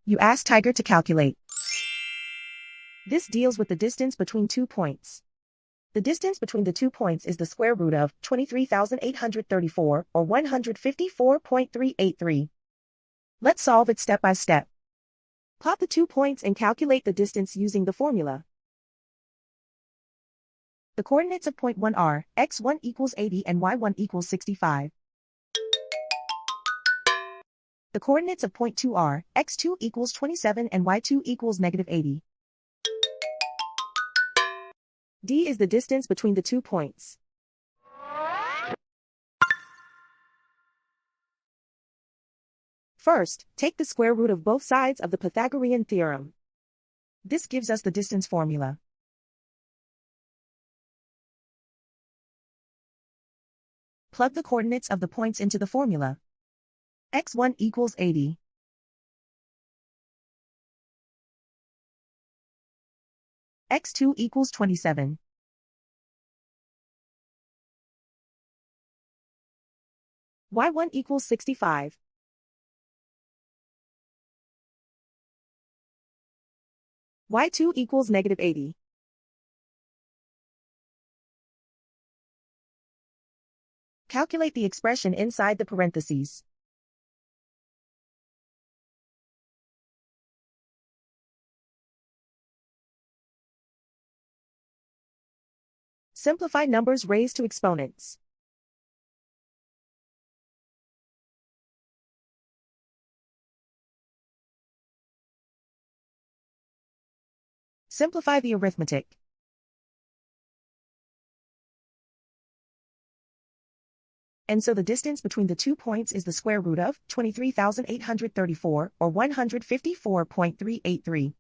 You ask Tiger to calculate. This deals with the distance between 2 points. The distance between the 2 points is the square root of 23,834, or 154.383. Let's solve it step by step. Plot the 2 points and calculate the distance using the formula. The coordinates of point 1 are x1 equals 80 and y1 equals 65. The coordinates of point 2 are x2 equals 27 and y2 equals negative 80. D is the distance between the 2 points. First, take the square root of both sides of the Pythagorean theorem. This gives us the distance formula. Plug the coordinates of the points into the formula. x1 equals 80. x2 equals 27. y1 equals 65. y2 equals negative 80. Calculate the expression inside the parentheses. Simplify numbers raised to exponents. Simplify the arithmetic. And so the distance between the 2 points is the square root of 23,834, or 154.383.